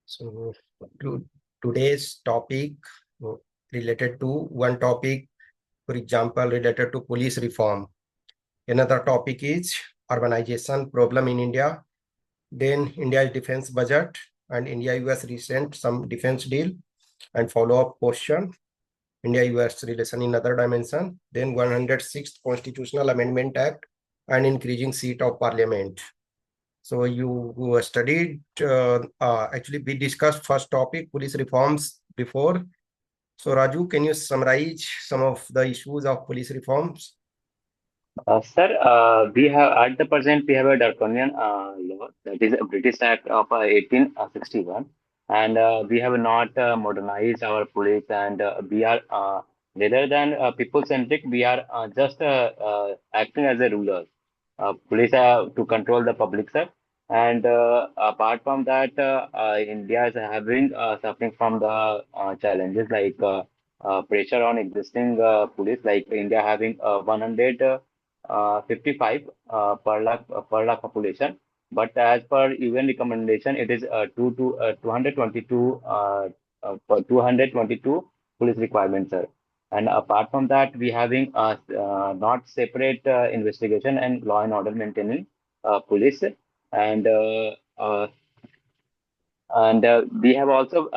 So today's topic related to one topic, for example, related to police reform. Another topic is urbanization problem in India. Then India's defense budget and India-US recent some defense deal and follow-up question. India-US relation in other dimension. Then 106th Constitutional Amendment Act and increasing seat of parliament. So you studied, actually we discussed first topic, police reforms before. So Raju, can you summarize some of the issues of police reforms? Sir, we have at the present we have a draconian law, that is a British Act of 1861, and we have not modernized our police, and we are rather than people centric, we are just acting as a ruler. Police are to control the public, sir, and apart from that, India is having suffering from the challenges like pressure on existing police, like India having 100. 55 per lakh population. But as per UN recommendation, it is 222 per 222 police requirements, sir. And apart from that, we having not separate investigation and law and order maintaining police, and we have also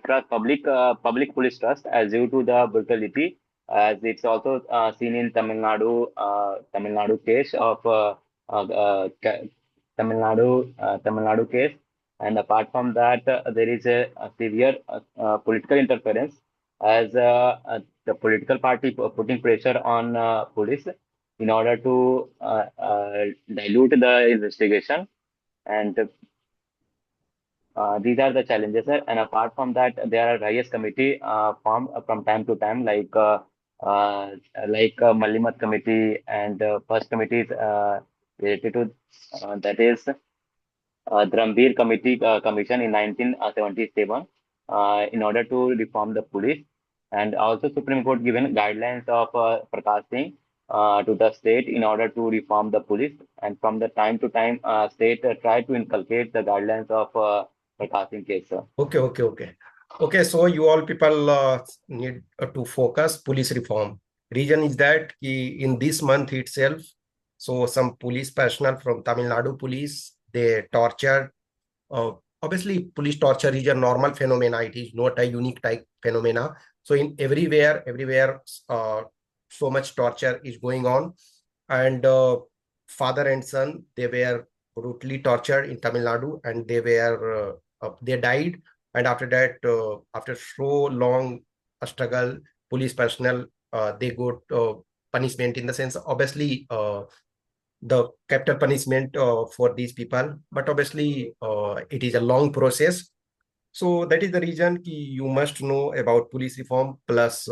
trust public police trust as due to the brutality, as it's also seen in Tamil Nadu case of Tamil Nadu case. And apart from that, there is a severe political interference, as the political party putting pressure on police in order to dilute the investigation. And these are the challenges, sir. And apart from that, there are various committee formed from time to time, uh, Mallimat committee, and first committee is related to that is Drambir Committee Commission in 1977 in order to reform the police, and also Supreme Court given guidelines of Prakash Singh to the state in order to reform the police, and from the time to time, state try to inculcate the guidelines of Prakash Singh case, sir. Okay. So you all people need to focus police reform. Reason is that in this month itself, so some police personnel from Tamil Nadu police, they tortured. Uh, Obviously, police torture is a normal phenomena. It is not a unique type phenomena. So in everywhere, so much torture is going on, and father and son, they were brutally tortured in Tamil Nadu, and they died. And after that, after so long a struggle, police personnel, they got punishment, in the sense, obviously, the capital punishment for these people. But obviously, it is a long process. So that is the reason you must know about police reform. Plus,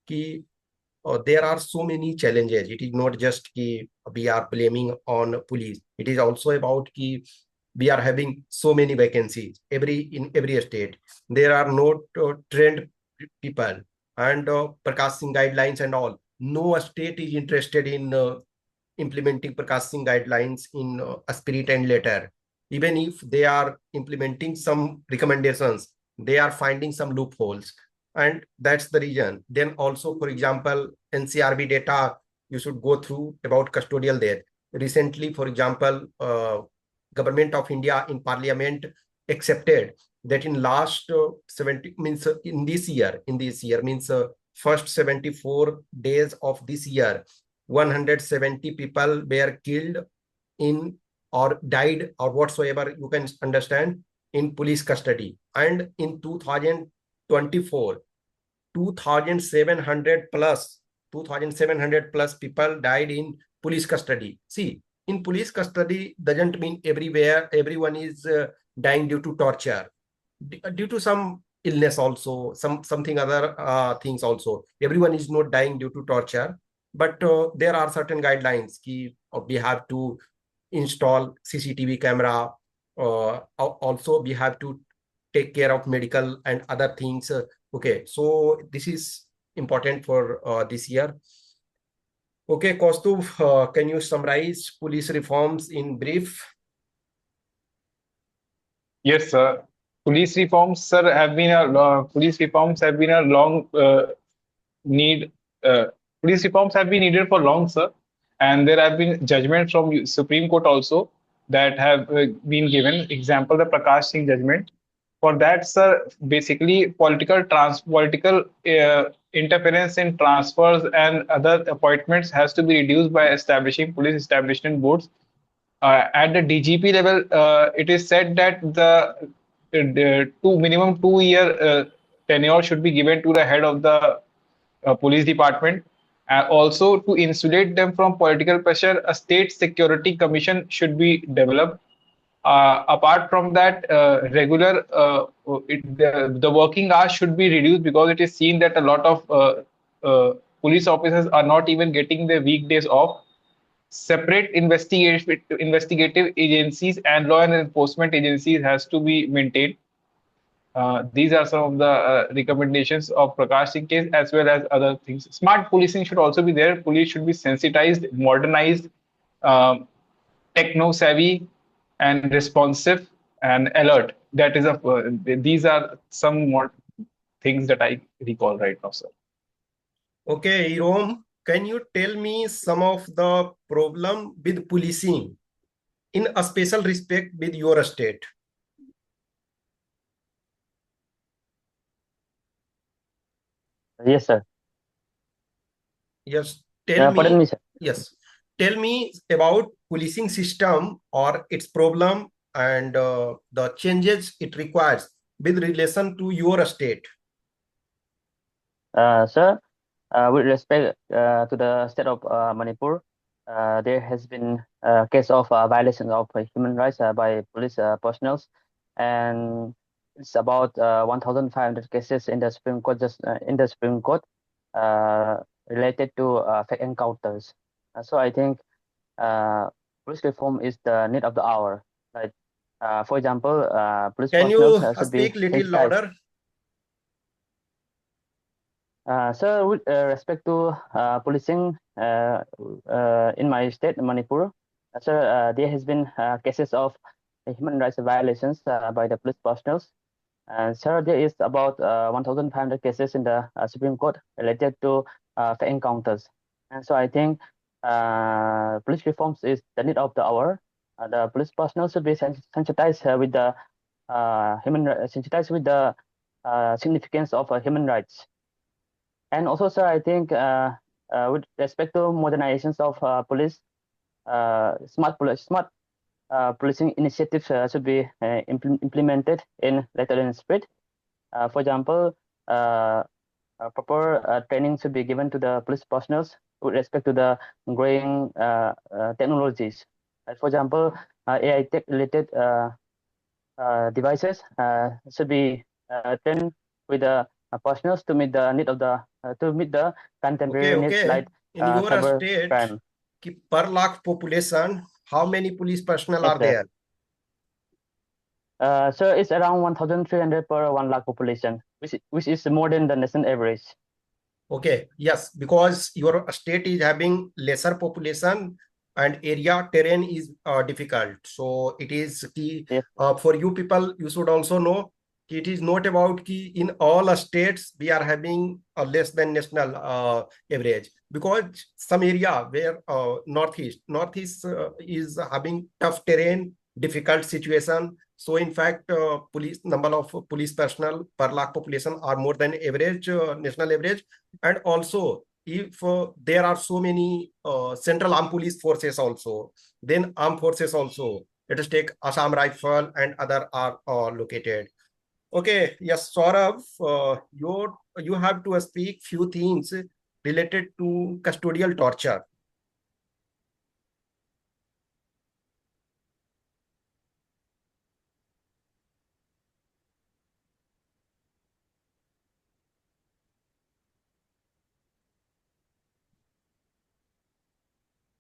ki, there are so many challenges. It is not just we are blaming on police. It is also about we are having so many vacancies in every state. There are no trained people, and Prakash Singh guidelines and all. No state is interested in implementing Prakash Singh guidelines in a spirit and letter. Even if they are implementing some recommendations, they are finding some loopholes. And that's the reason. Then also, for example, NCRB data, you should go through about custodial death. Recently, for example, Government of India in Parliament accepted that in last 70 means in this year means first 74 days of this year, 170 people were killed in or died or whatsoever you can understand in police custody. And in 2024, 2700 plus people died in police custody. See, in police custody doesn't mean everywhere everyone is dying due to torture, due to some illness also, something other things also. Everyone is not dying due to torture, but there are certain guidelines. We have to install CCTV camera. Also, we have to take care of medical and other things. Okay, so this is important for this year. Okay, Kaustubh, can you summarize police reforms in brief? Yes, sir. Police reforms, sir, have been a police reforms have been a long need. Uh, Police reforms have been needed for long, sir, and there have been judgments from Supreme Court also that have been given. Example, the Prakash Singh judgment. For that, sir, basically political interference in transfers and other appointments has to be reduced by establishing police establishment boards. At the DGP level, it is said that the minimum 2 year tenure should be given to the head of the police department. Also, to insulate them from political pressure, a state security commission should be developed. Apart from that, the working hours should be reduced because it is seen that a lot of police officers are not even getting their weekdays off. Separate investigative agencies and law and enforcement agencies has to be maintained. These are some of the recommendations of Prakash Singh case as well as other things. Smart policing should also be there. Police should be sensitized, modernized, um, techno savvy, and responsive and alert. That is these are some more things that I recall right now, sir. Okay, Rom, can you tell me some of the problem with policing in a special respect with your state? Yes, sir. Yes, tell Pardon me. me, sir. Yes, tell me about policing system or its problem and the changes it requires with relation to your state. Sir, with respect to the state of Manipur, there has been a case of violation of human rights by police personnel, and it's about 1,500 cases in the Supreme Court, just in the Supreme Court, uh, related to fake encounters. So I think police reform is the need of the hour. Like, for example, police Can personnel you should be speak little sensitized. louder? Sir, with respect to policing in my state, Manipur, sir, there has been cases of human rights violations by the police personnel. And sir, there is about 1,500 cases in the Supreme Court related to fair encounters. And so I think police reforms is the need of the hour. The police personnel should be sensitized with the sensitized with the significance of human rights. And also, sir, I think with respect to modernizations of police, smart policing initiatives should be implemented in letter and spirit. For example, proper training should be given to the police personnel with respect to the growing technologies. For example, AI tech related devices should be trained with the personnel to meet the need of the to meet the contemporary needs Okay. like In your cyber state, crime. per lakh population, how many police personnel Yes, are sir. there? So it's around 1,300 per 1 lakh population, which is more than the national average. Okay, yes, because your state is having lesser population and area terrain is difficult. So it is key Yes, for you people, you should also know it is not about key in all states we are having a less than national average, because some area where northeast is having tough terrain, difficult situation. So in fact, police number of police personnel per lakh population are more than average national average. And also, if there are so many central armed police forces also, then armed forces also, let us take Assam Rifle and other are located. Okay, yes, Saurav, you have to speak few things related to custodial torture.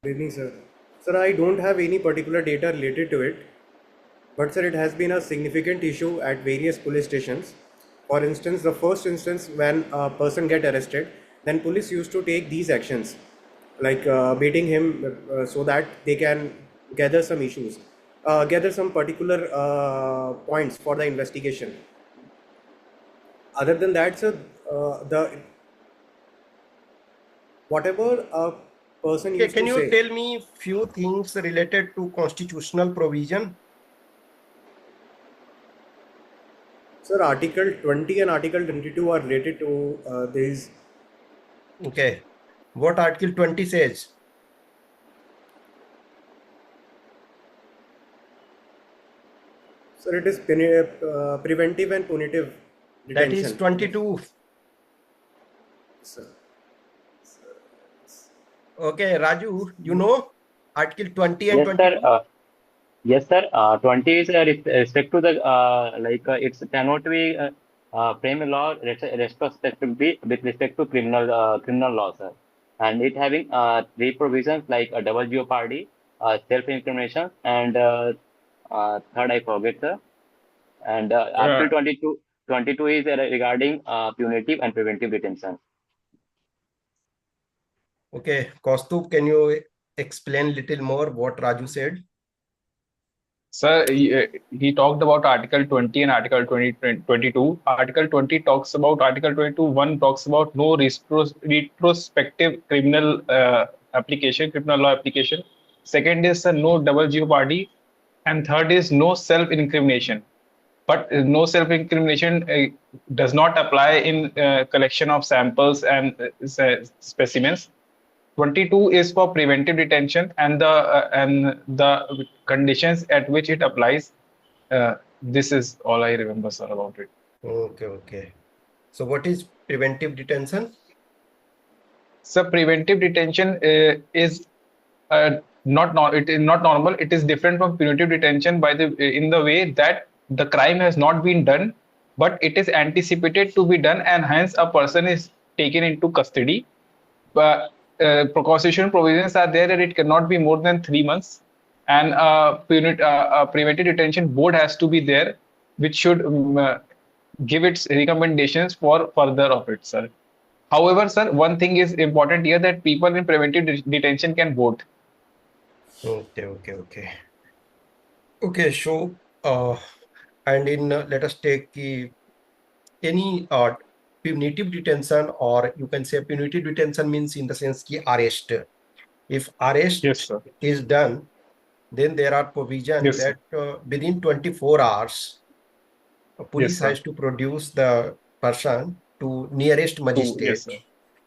Good evening, sir. Sir, I don't have any particular data related to it, but sir, it has been a significant issue at various police stations. For instance, the first instance when a person get arrested, then police used to take these actions, like beating him so that they can gather some issues. gather some particular points for the investigation. Other than that, sir, the whatever a person Okay, used can to you say. tell me few things related to constitutional provision? Sir, Article 20 and Article 22 are related to these. Okay, what Article 20 says? Sir, it is preventive and punitive That is detention. 22. Sir. Okay, Raju, you know Article 20 and Yes, sir. 22? Yes, sir. 20 is respect to the it cannot be frame a law retrospectively with respect to criminal law, sir. And it having three provisions like a double jeopardy, self-incrimination, and third I forget, sir. And Uh, Article 22 is regarding punitive and preventive detention. Okay, Kaustubh, can you explain little more what Raju said? Sir, he talked about Article 20 and Article 22. Article 20 talks about Article 22. One talks about no retrospective criminal law application. Second is no double jeopardy. And third is no self-incrimination. But no self-incrimination does not apply in collection of samples and specimens. 22 is for preventive detention, and the conditions at which it applies. This is all I remember, sir, about it. Okay, okay. So what is preventive detention? So preventive detention is it is not normal. It is different from punitive detention in the way that the crime has not been done, but it is anticipated to be done, and hence a person is taken into custody. But constitutional provisions are there that it cannot be more than 3 months, and a preventive detention board has to be there, which should give its recommendations for further of it, sir. However, sir, one thing is important here, that people in preventive detention can vote. Okay, okay, okay. Okay, so and in let us take any punitive detention, or you can say punitive detention means in the sense ki arrest. If arrest Yes, sir. is done, then there are provision Yes, that sir. within 24 hours, Yes, police sir. has to produce the person to nearest Yes, magistrate. sir.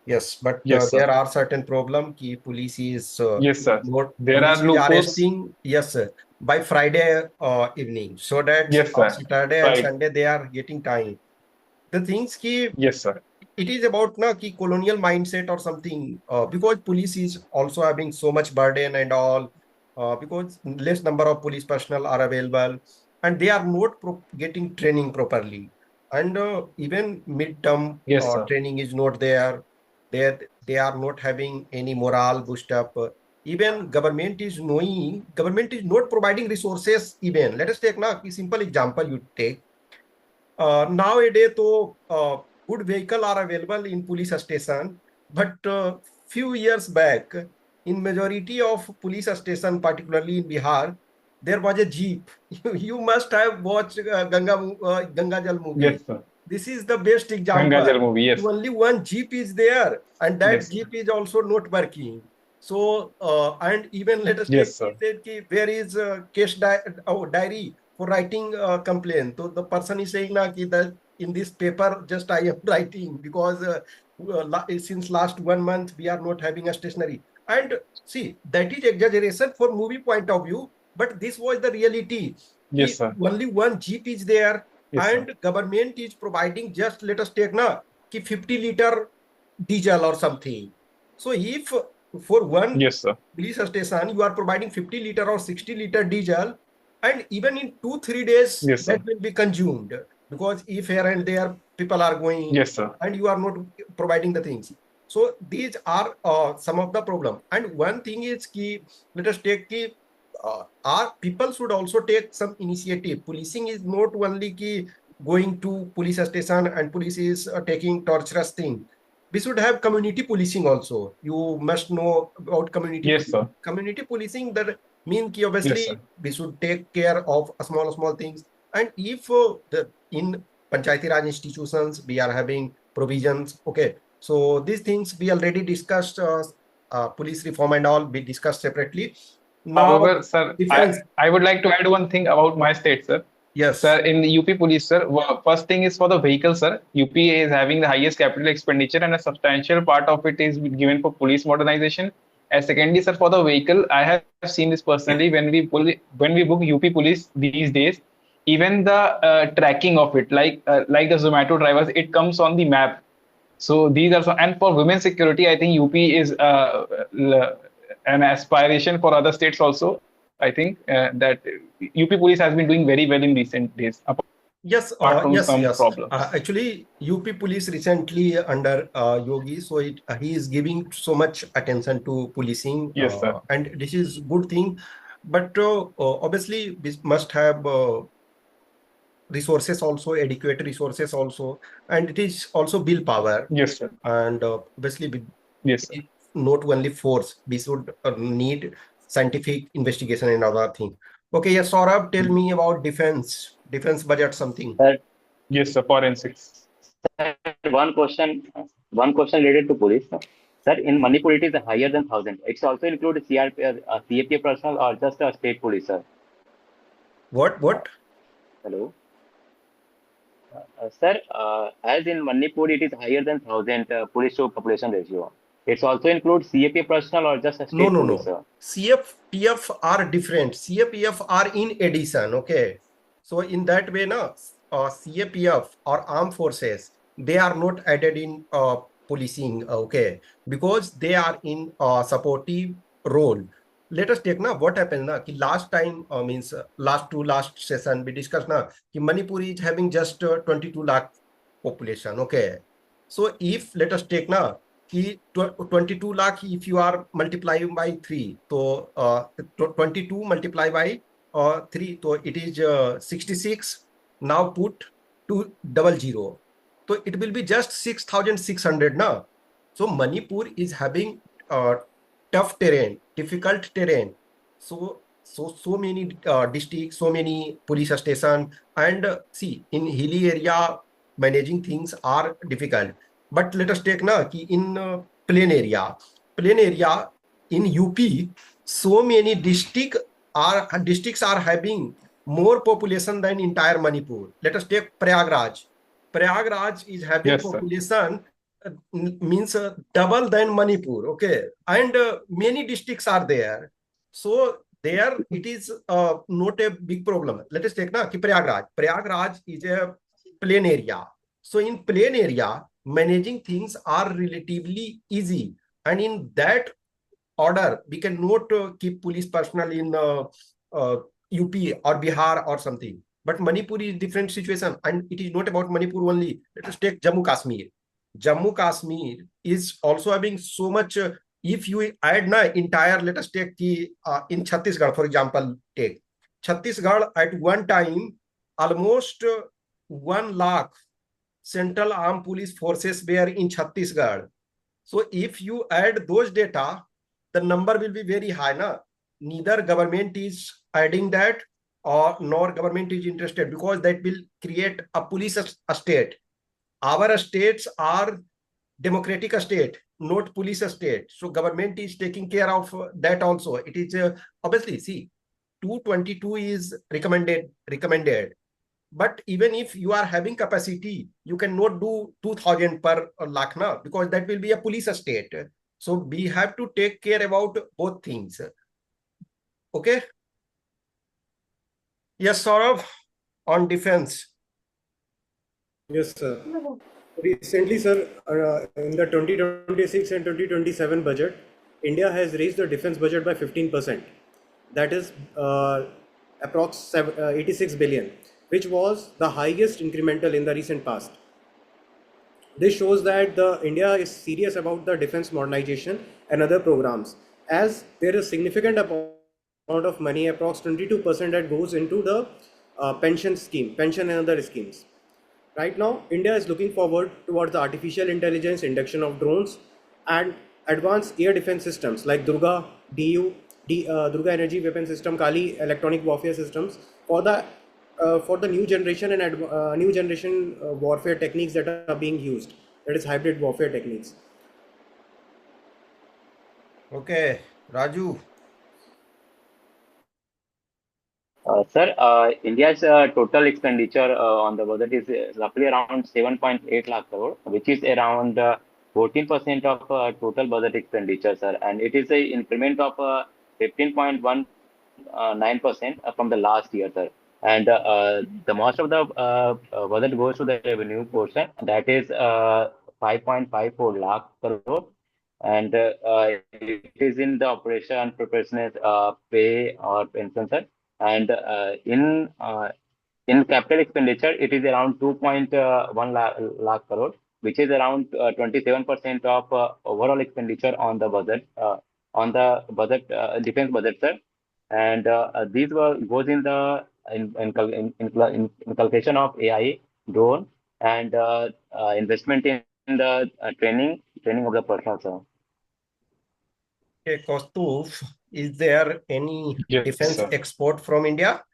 Yes, but Yes, sir. there are certain problem ki police is Yes, sir. not There are police is loopholes. arresting, yes sir, by Friday evening, so that Yes, sir. Saturday and Right. Sunday they are getting time. The things ki Yes, sir. it is about na ki colonial mindset or something, because police is also having so much burden and all, because less number of police personnel are available and they are not getting training properly, and even midterm Yes, sir. training is not there. They are not having any morale boost up. Even government is knowing, government is not providing resources. Even let us take na ki simple example you take. Nowadays, though, good vehicle are available in police station, but few years back, in majority of police station, particularly in Bihar, there was a jeep. You must have watched Ganga Jal movie. Yes, sir. This is the best Ganga example. Jal movie. Yes. Only one jeep is there, and that Yes. jeep is also not working. So, and even let us take Yes, sir. where is diary for writing a complaint. So the person is saying na, ki that in this paper just I am writing because since last 1 month we are not having a stationery. And see, that is exaggeration for movie point of view, but this was the reality. Yes, sir. Only one jeep is there, Yes, sir. and government is providing just, let us take na ki 50-liter diesel or something. So if for one Yes, sir. police station you are providing 50-liter or 60-liter diesel, and even in 2-3 days Yes, sir. that will be consumed, because if here and there people are going Yes, sir. and you are not providing the things. So these are some of the problem. And one thing is ki, let us take ki our people should also take some initiative. Policing is not only ki going to police station and police is taking torturous thing. We should have community policing also. You must know about community Yes, policing. sir. Community policing, that mean ki Yes, obviously sir. we should take care of small things. And if in Panchayati Raj institutions we are having provisions, okay, so these things we already discussed, police reform and all we discussed separately. Now However, sir, defense, I would like to add one thing about my state, sir. Sir, yes, in the UP police, sir, first thing is for the vehicle, sir. UP is having the highest capital expenditure, and a substantial part of it is given for police modernization. And secondly, sir, for the vehicle, I have seen this personally when we book UP police these days, even the tracking of it, like the Zomato drivers, it comes on the map. So these are some, and for women's security, I think UP is an aspiration for other states also. I think that UP police has been doing very well in recent days, yes, apart from yes, some yes. problems. Actually, UP police recently under Yogi, so he is giving so much attention to policing, Yes, sir. and this is good thing. But obviously, we must have resources also, adequate resources also, and it is also bill power. Yes, sir. And obviously, Yes, sir. not only force, we should need scientific investigation and other thing. Okay, yes, Saurabh, tell me about defense budget something. Sir, Yes, sir. Forensics. sir, one question related to police. Sir, in Manipur it is higher than 1,000. It's also include CAPF personnel or just a state police, sir? What? Hello. Sir, as in Manipur it is higher than 1,000 police to population ratio. It's also include CAPF personnel or just a state No. police, sir? CFPF are different. CAPF are in addition. Okay. So in that way, na, CAPF or armed forces, they are not added in policing. Okay. Because they are in supportive role. Let us take na what happened na ki last time means last session we discussed na ki Manipur is having just 22 lakh population. Okay. So if let us take na कि 22 lakh if you are multiplying by 3 so 22 multiply by 3 so it is 66. Now put 200 so it will be just 6,600 na. So Manipur is having tough terrain, difficult terrain, so many districts, so many police station, and see in hilly area managing things are difficult. But let us take na ki in plain area in UP, so many districts are having more population than entire Manipur. Let us take Prayagraj. Prayagraj is having Yes, sir. population means double than Manipur. Okay, and many districts are there. So there it is not a big problem. Let us take na ki Prayagraj. Prayagraj is a plain area. So in plain area, managing things are relatively easy, and in that order we cannot keep police personnel in UP or Bihar or something. But Manipur is different situation, and it is not about Manipur only. Let us take Jammu Kashmir. Jammu Kashmir is also having so much. If you add na entire, let us take in Chhattisgarh, for example, take Chhattisgarh at one time almost 1 lakh Central Armed Police Forces were in Chhattisgarh. So if you add those data, the number will be very high. Na? Neither government is adding that or nor government is interested, because that will create a police state. Our states are democratic state, not police state. So government is taking care of that also. It is obviously, see, 222 is recommended. But even if you are having capacity, you cannot do 2,000 per lakh na, because that will be a police state. So we have to take care about both things. Okay. Yes, Saurabh, on defense. Yes, sir. Recently, sir, in the 2026 and 2027 budget, India has raised the defense budget by 15%. That is approx 86 billion, which was the highest incremental in the recent past. This shows that India is serious about the defense modernization and other programs, as there is significant amount of money, approx 22%, that goes into the pension and other schemes. Right now, India is looking forward towards the artificial intelligence, induction of drones, and advanced air defense systems like Durga, DU, Durga energy weapon system, Kali electronic warfare systems for the new generation and new generation warfare techniques that are being used. That is hybrid warfare techniques. Okay, Raju. Sir, India's total expenditure on the budget is roughly around 7.8 lakh crore, which is around 14% of total budget expenditure, sir. And it is an increment of 15.19% from the last year, sir. And the most of the budget goes to the revenue portion, that is 5.54 lakh crore. And it is in the operation preparedness, pay or pension, sir. And in capital expenditure, it is around 2.1 lakh crore, which is around 27% of overall expenditure on the budget, defense budget, sir. And these goes in the inculcation of AI, drone, and investment in the training of the personnel, sir. Okay, Kaustubh, is there any Yes, defense sir. export from India?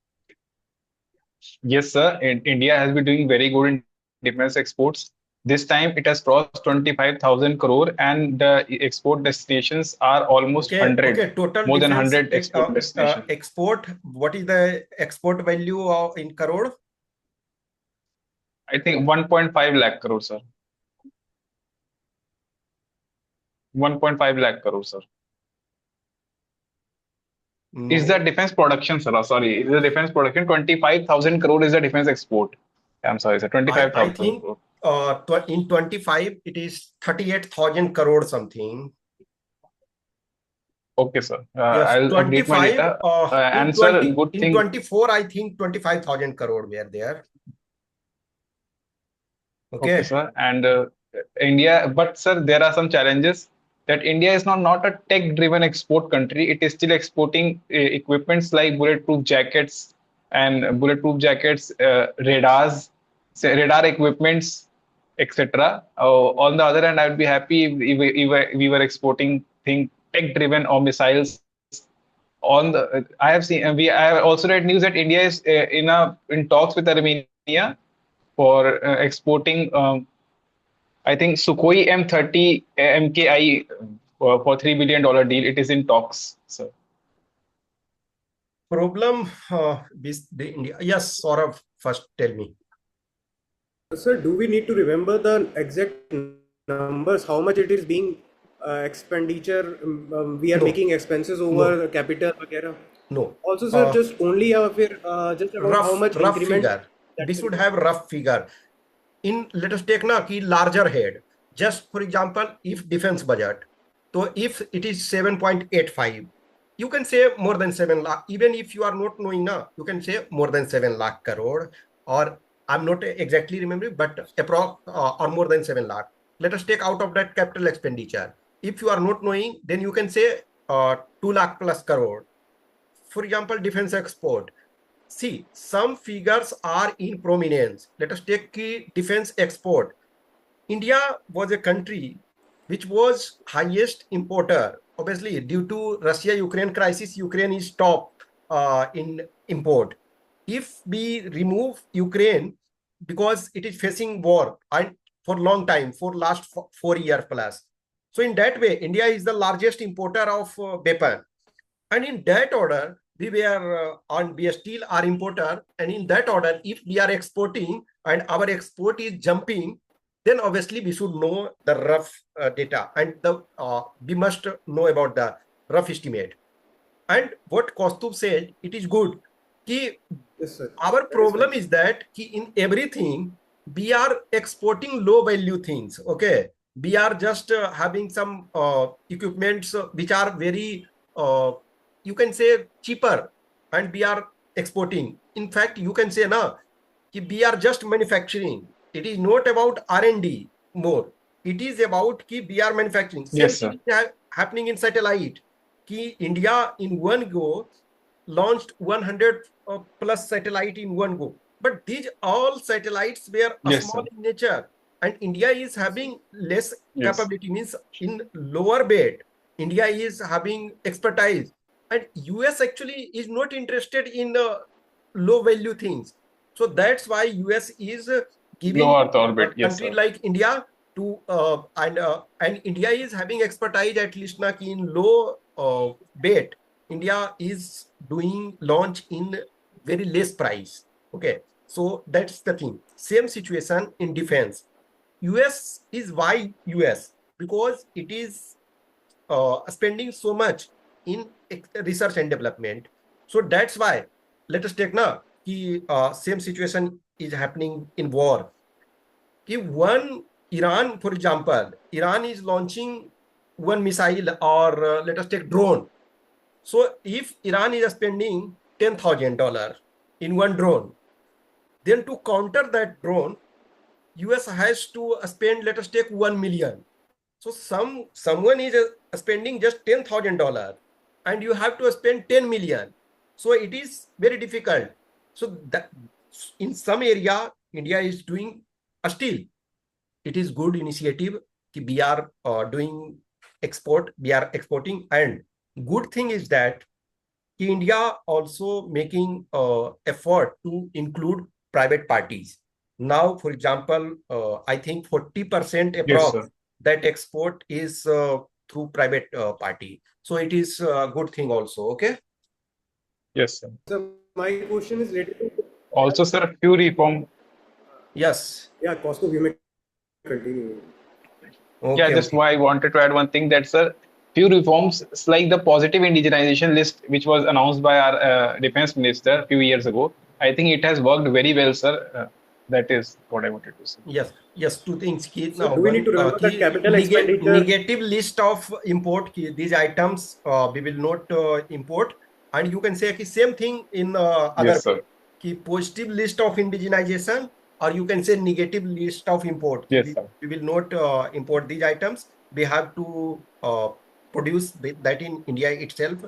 Yes, sir. India has been doing very good in defense exports. This time it has crossed 25,000 crore, and the export destinations are almost Okay, 100, okay, total more than defense 100 export destinations. export. What is the export value in crore? I think 1.5 lakh crore, sir. 1.5 lakh crore, sir. Is the No. defense production, sir? Sorry, is the defense production 25,000 crore is the defense export? I'm sorry, sir. I 25,000 think crore. in 25 it is 38,000 crore something. Okay, sir. Yes, I'll update my 25 data. in And sir, 20 good in thing. 24 I think 25,000 crore were there. Okay, Okay. sir. And India, but sir, there are some challenges that India is not a tech-driven export country. It is still exporting equipments like bulletproof jackets, radars, radar equipments, etc. On the other hand, I would be happy if we were exporting tech-driven or missiles. I have seen, I have also read news that India is in talks with Armenia for exporting. I think Sukhoi M30 MKI for $3 billion deal. It is in talks, sir. Problem with the India. Yes, Saurav, first tell me. Sir, do we need to remember the exact numbers? How much it is being expenditure? We are No. making expenses over the capital, वगैरह. No. Also, sir, just only just about how much rough increment. figure. We should have rough figure. Let us take na ki larger head. Just for example, if defense budget, so if it is 7.85, you can say more than 7 lakh. Even if you are not knowing na, you can say more than 7 lakh crore, or I'm not exactly remembering, but approx or more than 7 lakh. Let us take out of that capital expenditure. If you are not knowing, then you can say 2 lakh plus crore. For example, defense export. See, some figures are in prominence. Let us take key defense export. India was a country which was highest importer. Obviously, due to Russia-Ukraine crisis, Ukraine is top in import. If we remove Ukraine, because it is facing war and for long time, for last 4 years plus. So in that way, India is the largest importer of weapon. And in that order, we still are importer. And in that order, if we are exporting and our export is jumping, then obviously we should know the rough data, and we must know about the rough estimate. And what Kaustubh said, it is good. Ki Yes, sir. our problem is that in everything we are exporting low value things. Okay, we are just having some equipments which are very you can say cheaper, and we are exporting. In fact, you can say na ki we are just manufacturing. It is not about R&D more. It is about ki we are manufacturing. Same Yes, sir. thing is happening in satellite. Ki India in one go launched 100 plus satellite in one go. But these all satellites were Yes, small sir. in nature, and India is having less Yes. capability, means in lower bed. India is having expertise, and US actually is not interested in low value things. So that's why US is giving Low Earth a orbit, yes, country sir. like India to and India is having expertise at least na ki in low bet. India is doing launch in very less price. Okay, so that's the thing. Same situation in defense. US is why US, because it is spending so much in research and development. So that's why let us take now ki same situation is happening in war. Ki one Iran, for example, Iran is launching one missile or let us take drone. So if Iran is spending $10,000 in one drone, then to counter that drone, US has to spend, let us take 1 million. So someone is spending just $10,000 and you have to spend 10 million. So it is very difficult. So that in some area, India is doing still. It is good initiative. We are doing export, we are exporting, and good thing is that India also making effort to include private parties. Now, for example, I think 40% Yes, approx sir. that export is through private party. So it is a good thing also. Okay. Yes, sir. So my question is related to Also, sir, few reform. Yes. yeah, Costco, you may continue. Yeah, Okay. just Okay. why I wanted to add one thing that, sir, few reforms, it's like the positive indigenization list, which was announced by our defense minister a few years ago. I think it has worked very well, sir. That is what I wanted to say. Yes. Yes. Two things. So Now, do we need one to remember that capital expenditure? negative list of import. These items we will not import, and you can say same thing in other Yes, sir. positive list of indigenization, or you can say negative list of import. Yes, sir. We will not import these items. We have to produce that in India itself.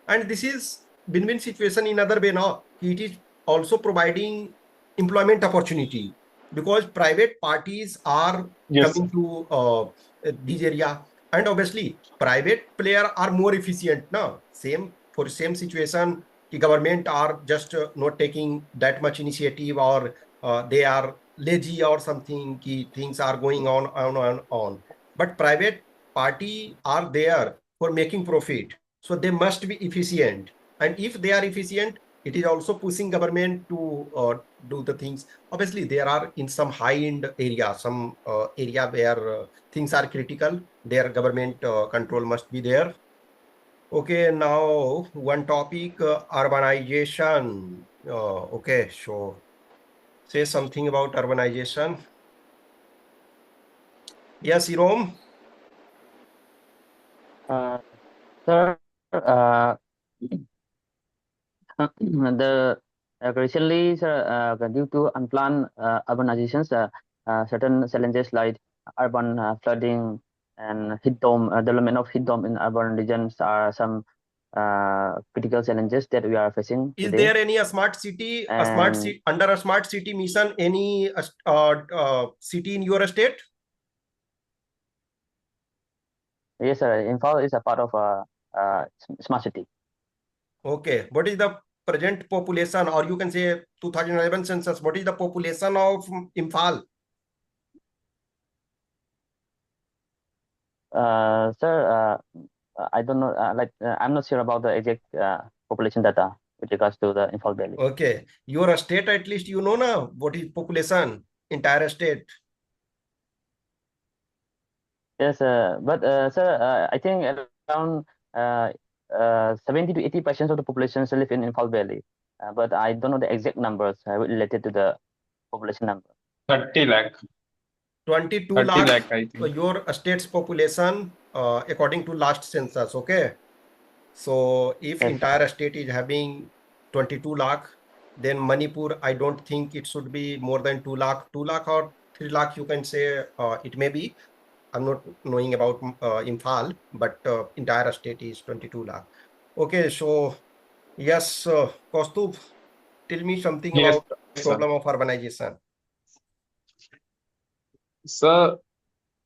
And this is win-win situation in other way now. It is also providing employment opportunity because private parties are Yes, sir. coming to this area. And obviously, private player are more efficient now. Same for same situation, the government are just not taking that much initiative, or they are lazy or something. Things are going on. But private party are there for making profit, so they must be efficient. And if they are efficient, it is also pushing government to do the things. Obviously, there are in some high-end area, some area where things are critical. Their government control must be there. Okay, now one topic, urbanization. Okay, so say something about urbanization. Yes, Irom. Sir, the recently, sir, due to unplanned urbanizations, certain challenges like urban flooding and heat dome development of heat dome in urban regions are some critical challenges that we are facing Is today. there any a smart city, And under a smart city mission, any city in your state? yes, sir, Imphal is a part of smart city. Okay, what is the present population, or you can say 2011 census? What is the population of Imphal? Sir, I don't know, I'm not sure about the exact population data with regards to the Imphal Valley. Okay, your state at least you know now what is population, entire state. Yes, but sir, I think around 70 to 80% of the population live in Imphal Valley, but I don't know the exact numbers related to the population number. 30 lakh. 22 30 lakh, lakh, I think. your state's population according to last census. Okay, so if Yes. entire state is having 22 lakh, then Manipur, I don't think it should be more than 2 lakh. 2 lakh or 3 lakh, you can say it may be. I'm not knowing about Imphal, but entire state is 22 lakh. Okay, so yes, Kaustubh, tell me something Yes, about sir. problem of urbanization. Sir,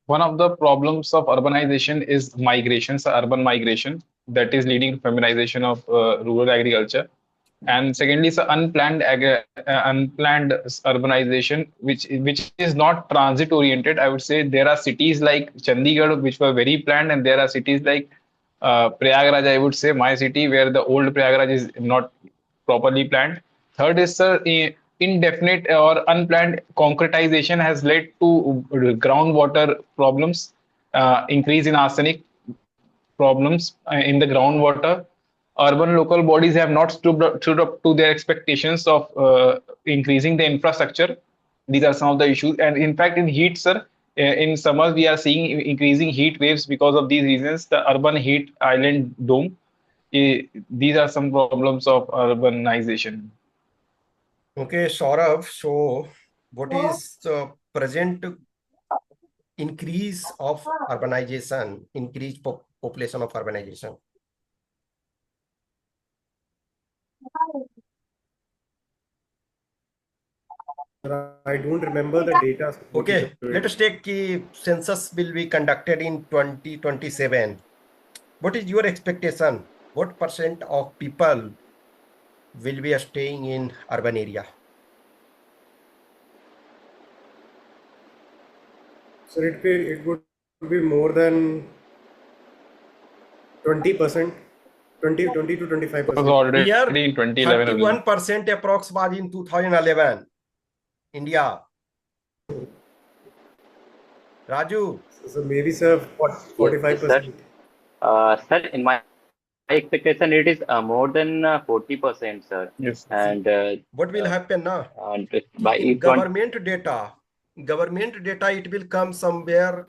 one of the problems of urbanization is migration, so urban migration. that is leading to feminization of rural agriculture. And secondly, it's unplanned urbanization, which is not transit oriented. I would say there are cities like Chandigarh which were very planned, and there are cities like Prayagraj, I would say, my city, where the old Prayagraj is not properly planned. Third is indefinite or unplanned concretization has led to groundwater problems, increase in arsenic problems in the groundwater. Urban local bodies have not stood up to their expectations of increasing the infrastructure. These are some of the issues. And in fact, in heat, sir, in summers, we are seeing increasing heat waves because of these reasons. The urban heat island dome. These are some problems of urbanization. Okay, Saurabh, so what is the present increase of urbanization, increased population of urbanization? I don't remember the data. Okay, let us take census will be conducted in 2027. What is your expectation? What percent of people will be staying in urban area? So it would be more than 20%, 20 to It was 25%. already Here, in 2011 only. 31% approx was in 2011. India. Raju. So maybe, sir, 45%. Sir, in my expectation, it is more than 40%, sir. Yes. And What will happen now? and by In government data, it will come somewhere,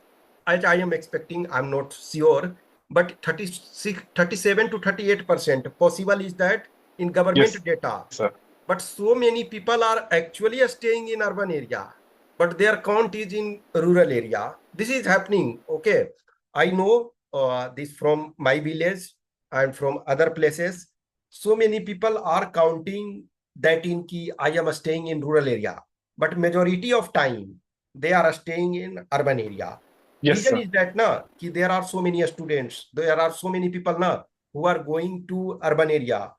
as I am expecting, I'm not sure, but 37 to 38% possible is that in government Yes, data. sir. But so many people are actually staying in urban area, but their count is in rural area. This is happening. Okay, I know this from my village and from other places. So many people are counting that in ki I am staying in rural area, but majority of time they are staying in urban area. Yes, Reason sir. is that na ki there are so many students, there are so many people na who are going to urban area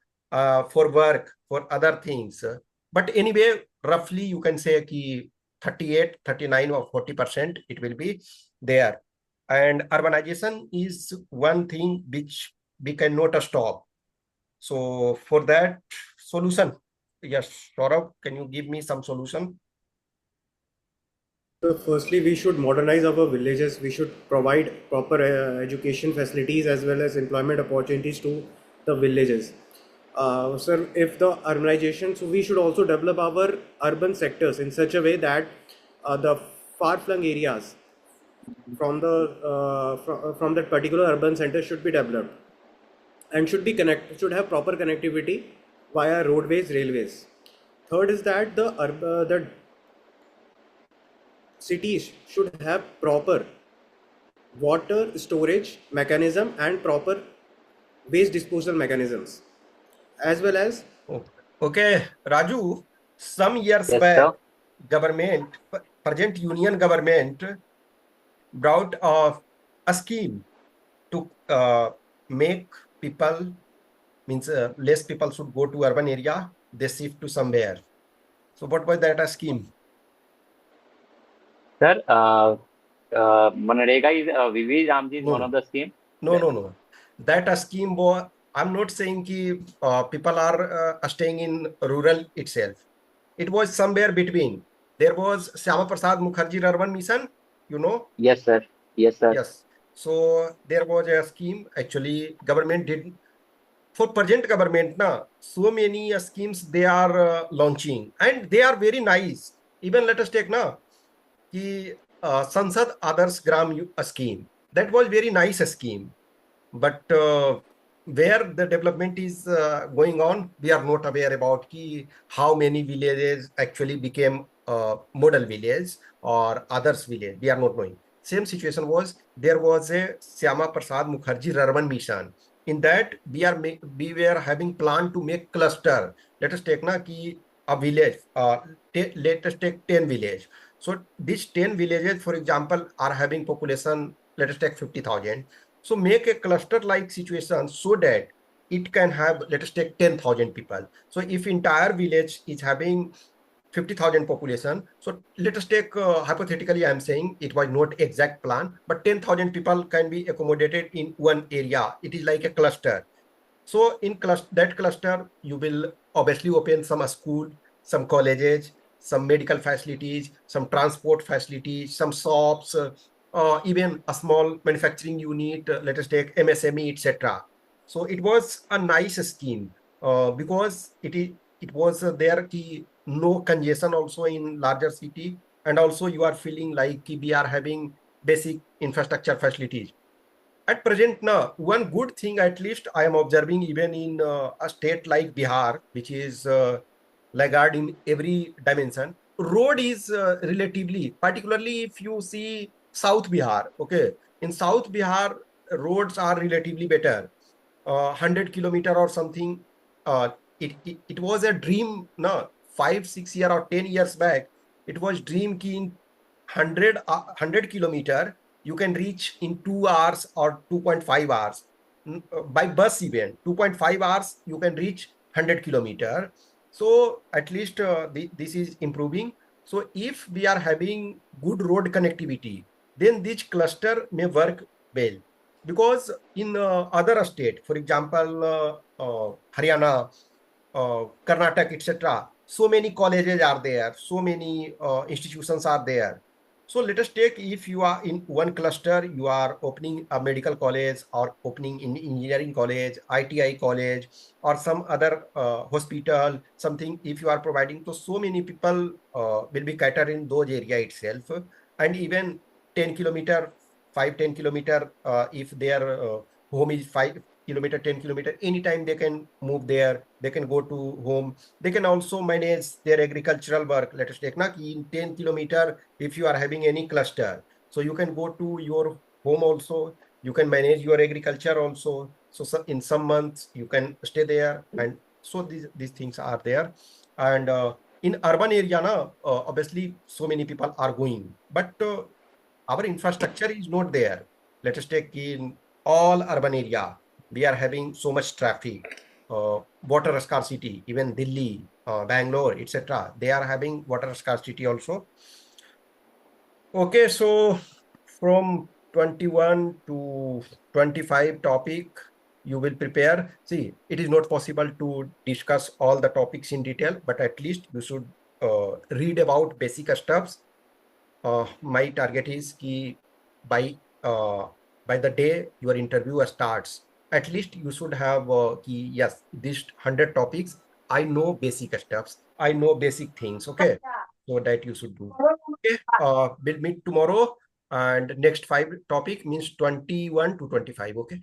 for work, for other things. But anyway, roughly you can say ki 38, 39 or 40% it will be there. And urbanization is one thing which we cannot stop. So for that solution, yes, Saurabh, can you give me some solution? So firstly, we should modernize our villages. We should provide proper education facilities as well as employment opportunities to the villages. Sir, if the urbanization, so we should also develop our urban sectors in such a way that the far-flung areas from that particular urban center should be developed and should have proper connectivity via roadways, railways. Third is that the cities should have proper water storage mechanism and proper waste disposal mechanisms, as well as Okay, Raju, some years yes, back, sir. government, present union government brought a scheme to make people, means less people should go to urban area, they shift to somewhere. So what was that a scheme? Sir, Manrega is Vivi Ramji is one of the scheme. No. That a scheme was, I'm not saying ki people are staying in rural itself. It was somewhere between. There was Syama Prasad Mukherjee Urban Mission, you know? Yes, sir. Yes, sir. Yes. So there was a scheme, actually government did, for present government, na, so many schemes they are launching and they are very nice. Even let us take na, ki Sansad Adarsh Gram scheme. That was very nice scheme. But where the development is going on, we are not aware about ki how many villages actually became model village or others village. We are not knowing. Same situation was, there was a Syama Prasad Mukherjee Urban Mission. In that we were having plan to make cluster. Let us take na ki a village. Let us take 10 village. So these 10 villages, for example, are having population. Let us take 50,000. So make a cluster-like situation so that it can have, let us take 10,000 people. So if entire village is having 50,000 population, so let us take, hypothetically, I'm saying it was not exact plan, but 10,000 people can be accommodated in one area. It is like a cluster. So in that cluster, you will obviously open some school, some colleges, some medical facilities, some transport facilities, some shops, even a small manufacturing unit, let us take MSME, etc. So it was a nice scheme, because it was there ki no congestion also in larger city, and also you are feeling like ki we are having basic infrastructure facilities. At present, now, one good thing at least I am observing even in a state like Bihar, which is laggard in every dimension. Road is relatively, particularly if you see South Bihar, okay. In South Bihar, roads are relatively better. 100 kilometer or something. It was a dream, no, 5, 6 year or 10 years back. It was dream ki in 100 kilometer you can reach in 2 hours or 2.5 hours. By bus even 2.5 hours you can reach 100 kilometer. So at least this is improving. So if we are having good road connectivity, then this cluster may work well, because in other state, for example, Haryana, Karnataka, etc., so many colleges are there, so many institutions are there. So let us take, if you are in one cluster, you are opening a medical college or opening in engineering college, ITI college, or some other hospital, something, if you are providing, so so many people will be catered in those area itself. And even 10 kilometer, 5, 10 kilometer, if their home is 5 kilometer, 10 kilometer, anytime they can move there, they can go to home. They can also manage their agricultural work. Let us take na, in 10 kilometer, if you are having any cluster, so you can go to your home also, you can manage your agriculture also. So in some months you can stay there, and so these things are there. And in urban area na, obviously so many people are going, but our infrastructure is not there. Let us take in all urban area, we are having so much traffic, water scarcity, even Delhi, Bangalore, etc. They are having water scarcity also. Okay, so from 21 to 25 topic, you will prepare. See, it is not possible to discuss all the topics in detail, but at least you should read about basic stuffs. My target is ki by by the day your interview starts, at least you should have ki yes, these 100 topics. I know basic stuffs. I know basic things. Okay, so that you should do. Okay, we'll meet tomorrow, and next 5 topic means 21 to 25. Okay.